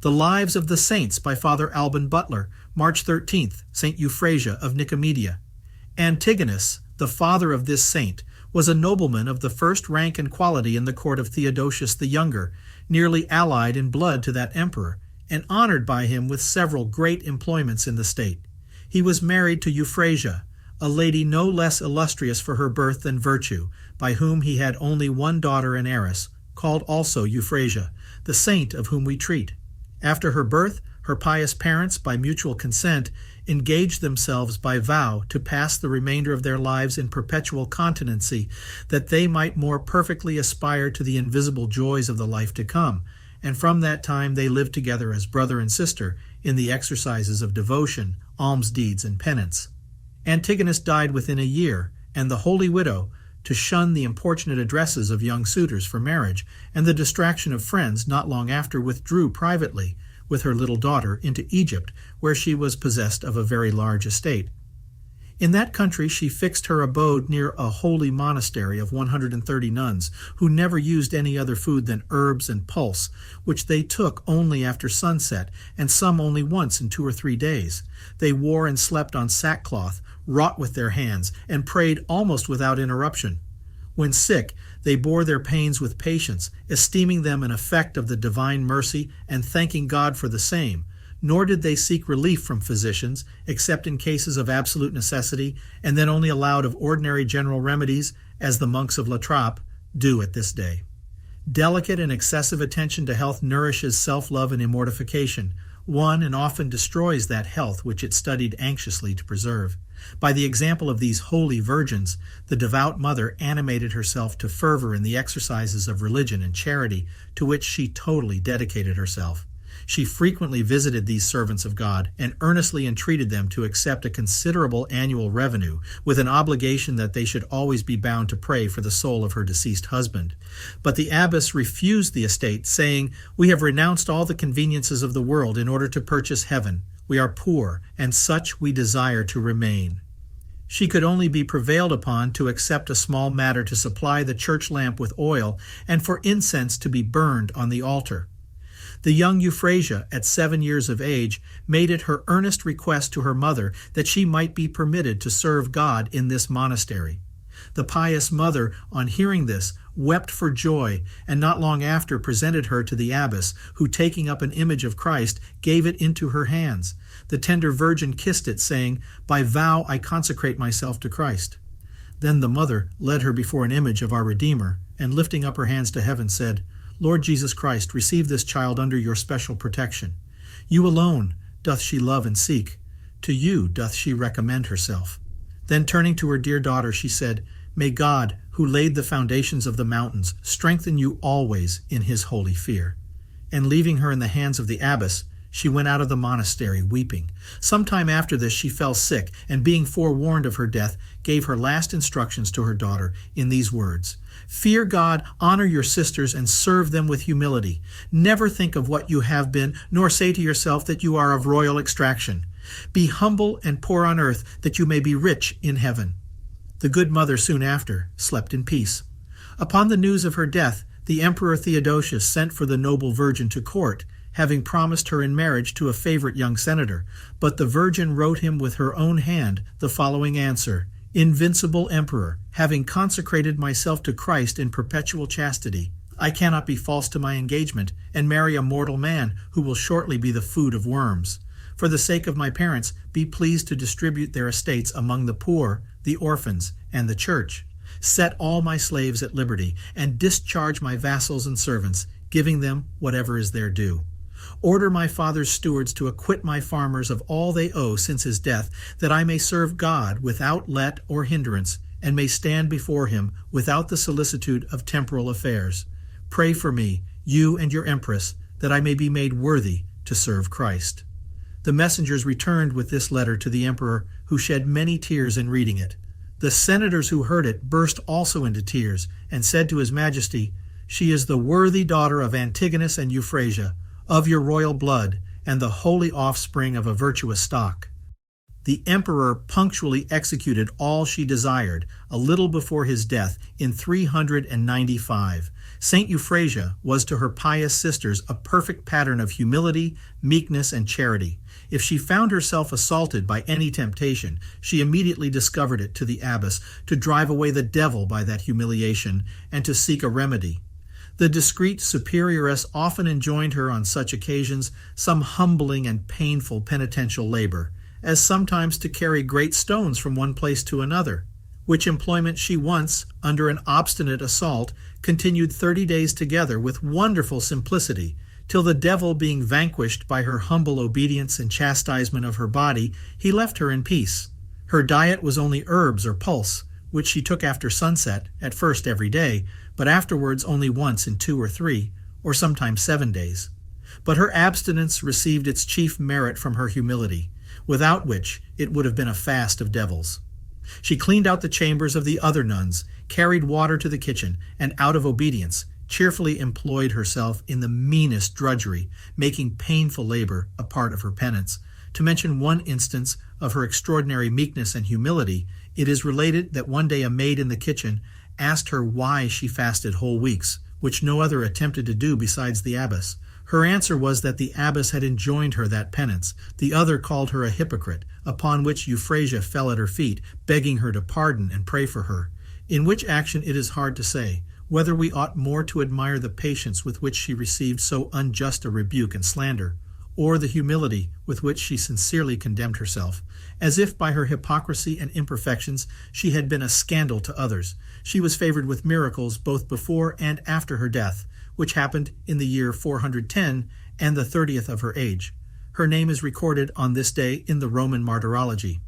The Lives of the Saints by Father Alban Butler, March 13th, St. Euphrasia of Nicomedia. Antigonus, the father of this saint, was a nobleman of the first rank and quality in the court of Theodosius the Younger, nearly allied in blood to that emperor, and honored by him with several great employments in the state. He was married to Euphrasia, a lady no less illustrious for her birth than virtue, by whom he had only one daughter and heiress, called also Euphrasia, the saint of whom we treat. After her birth, her pious parents, by mutual consent, engaged themselves by vow to pass the remainder of their lives in perpetual continency, that they might more perfectly aspire to the invisible joys of the life to come, and from that time they lived together as brother and sister in the exercises of devotion, alms deeds, and penance. Antigonus died within a year, and the holy widow, to shun the importunate addresses of young suitors for marriage and the distraction of friends, not long after withdrew privately with her little daughter into Egypt, where she was possessed of a very large estate. In that country she fixed her abode near a holy monastery of 130 nuns, who never used any other food than herbs and pulse, which they took only after sunset, and some only once in 2 or 3 days. They wore and slept on sackcloth, wrought with their hands, and prayed almost without interruption. When sick, they bore their pains with patience, esteeming them an effect of the divine mercy and thanking God for the same, nor did they seek relief from physicians, except in cases of absolute necessity, and then only allowed of ordinary general remedies, as the monks of La Trappe do at this day. Delicate and excessive attention to health nourishes self-love and immortification, one and often destroys that health which it studied anxiously to preserve. By the example of these holy virgins, the devout mother animated herself to fervor in the exercises of religion and charity, to which she totally dedicated herself. She frequently visited these servants of God and earnestly entreated them to accept a considerable annual revenue, with an obligation that they should always be bound to pray for the soul of her deceased husband. But the abbess refused the estate, saying, "We have renounced all the conveniences of the world in order to purchase heaven. We are poor, and such we desire to remain." She could only be prevailed upon to accept a small matter to supply the church lamp with oil, and for incense to be burned on the altar. The young Euphrasia, at 7 years of age, made it her earnest request to her mother that she might be permitted to serve God in this monastery. The pious mother, on hearing this, wept for joy, and not long after presented her to the abbess, who, taking up an image of Christ, gave it into her hands. The tender virgin kissed it, saying, "By vow I consecrate myself to Christ." Then the mother led her before an image of our Redeemer, and lifting up her hands to heaven said, "Lord Jesus Christ, receive this child under your special protection. You alone doth she love and seek. To you doth she recommend herself." Then turning to her dear daughter, she said, "May God, who laid the foundations of the mountains, strengthen you always in his holy fear." And leaving her in the hands of the abbess, she went out of the monastery weeping. Some time after this she fell sick, and being forewarned of her death, gave her last instructions to her daughter in these words: "Fear God, honor your sisters, and serve them with humility. Never think of what you have been, nor say to yourself that you are of royal extraction. Be humble and poor on earth, that you may be rich in heaven." The good mother soon after slept in peace. Upon the news of her death, the Emperor Theodosius sent for the noble virgin to court, having promised her in marriage to a favorite young senator, but the virgin wrote him with her own hand the following answer: "Invincible Emperor, having consecrated myself to Christ in perpetual chastity, I cannot be false to my engagement and marry a mortal man who will shortly be the food of worms. For the sake of my parents, be pleased to distribute their estates among the poor, the orphans, and the church. Set all my slaves at liberty, and discharge my vassals and servants, giving them whatever is their due. Order my father's stewards to acquit my farmers of all they owe since his death, that I may serve God without let or hindrance, and may stand before him without the solicitude of temporal affairs. Pray for me, you and your empress, that I may be made worthy to serve Christ." The messengers returned with this letter to the emperor, who shed many tears in reading it. The senators who heard it burst also into tears, and said to his majesty, "She is the worthy daughter of Antigonus and Euphrasia, of your royal blood, and the holy offspring of a virtuous stock." The emperor punctually executed all she desired, a little before his death, in 395, Saint Euphrasia was to her pious sisters a perfect pattern of humility, meekness, and charity. If she found herself assaulted by any temptation, she immediately discovered it to the abbess to drive away the devil by that humiliation and to seek a remedy. The discreet superioress often enjoined her on such occasions some humbling and painful penitential labor, as sometimes to carry great stones from one place to another, which employment she once, under an obstinate assault, continued 30 days together with wonderful simplicity, till the devil being vanquished by her humble obedience and chastisement of her body, he left her in peace. Her diet was only herbs or pulse, which she took after sunset, at first every day, but afterwards only once in 2 or 3, or sometimes 7 days. But her abstinence received its chief merit from her humility, without which it would have been a fast of devils. She cleaned out the chambers of the other nuns, carried water to the kitchen, and out of obedience, cheerfully employed herself in the meanest drudgery, making painful labor a part of her penance. To mention one instance of her extraordinary meekness and humility, it is related that one day a maid in the kitchen asked her why she fasted whole weeks, which no other attempted to do besides the abbess. Her answer was that the abbess had enjoined her that penance. The other called her a hypocrite, upon which Euphrasia fell at her feet, begging her to pardon and pray for her. In which action it is hard to say, whether we ought more to admire the patience with which she received so unjust a rebuke and slander, or the humility with which she sincerely condemned herself, as if by her hypocrisy and imperfections she had been a scandal to others. She was favored with miracles both before and after her death, which happened in the year 410 and the 30th of her age. Her name is recorded on this day in the Roman Martyrology.